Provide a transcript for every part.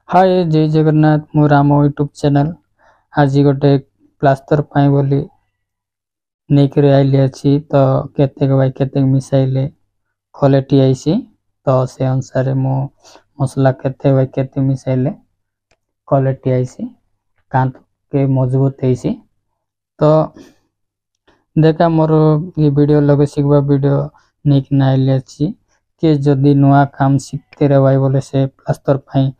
हाय जय जगन्नाथ मु Ram YouTube channel आज गोटे प्लास्टर पाई बोली नहीं आइली अच्छी तो केतेक बाई केतेक मिसाइले क्वालिटी आईसी तो से अनुसार मु मसला केते बाई केते मिसाइले क्वालिटी आईसी कांत के मजबूत आईसी तो देखा मोर ये वीडियो लगे सीखबा वीडियो नहीं आइली अच्छी कि जदि नुआ काम सीखते रहे बोले से प्लास्टर पाई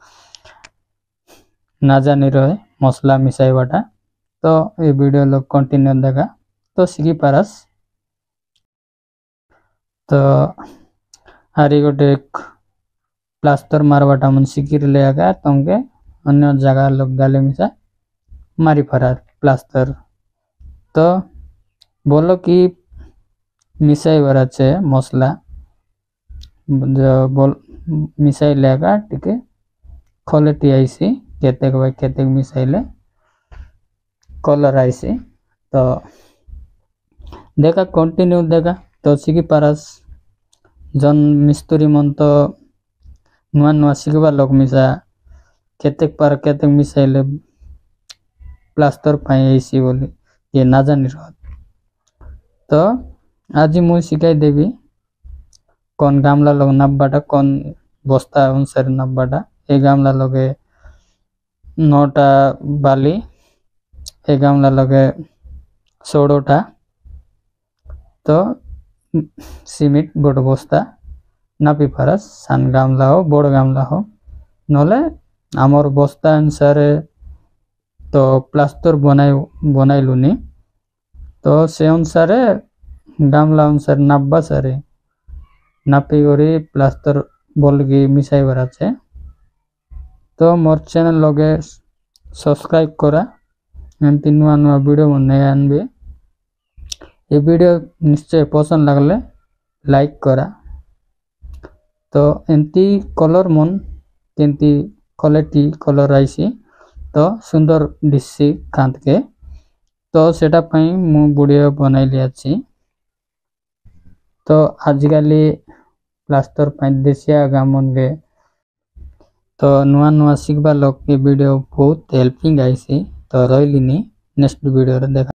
ना जानी रहे मसला मिसाइबाटा तो ये वीडियो लोग कंटिन्यू देखा तो सीखी पारस। तो हारी गोटे प्लास्टर मारवाटा मन सीखी ले आगा तुमके अन्य जगह लोग गाले मिसा मारी फरार प्लास्टर तो बोलो कि मिसाई बार छे मसला जो बोल मिसाई लेगा ठीक है क्वालिटी आईसी केतेक बाई केतेक मिसाइले कलर आईसी तो देखा कंटिन्यू देखा तो सीखी पारस जन मिस्त्री मन तो नुआ नुआ सीखबा लोग मिसा केतेक पार केतेक मिसाइले प्लास्टर पाई आईसी बोली ये ना जानी रह तो आज मुझे सिखाई देवी कौन गामला लोग नब्बाटा कौन बस्ता अनुसार नब्बाटा ए गामला लगे 9टा बाली ए गामला लगे 16टा तो सीमेंट गोट बस्ता नापी पारस सान गामला हो बड़ गामला हो नले आमर बस्ता अनुसार तो प्लास्टर बनाई लुनी तो से अनुसार गामला अनुसार नाब्बा सारे नापी करी प्लास्टर बोलगी मिसाई बार छे तो मोर चैनल लगे सब्सक्राइब करा एमती नुआ नुआ वीडियो बने आनबे ये वीडियो निश्चय पसंद लगले लाइक करा तो एमती कलर मन केमती क्वालिटी कलर आईसी तो सुंदर दिसी कांत के तो सेटा पई मु वीडियो बनाइली अछि तो आजिकाली प्लास्टर पई देसिया गामन गे तो नुआ नुआ सीखबा लोग के वीडियो बहुत हेल्पिंग आईसी तो रहिलिनी नेक्स्ट वीडियो रे देखा।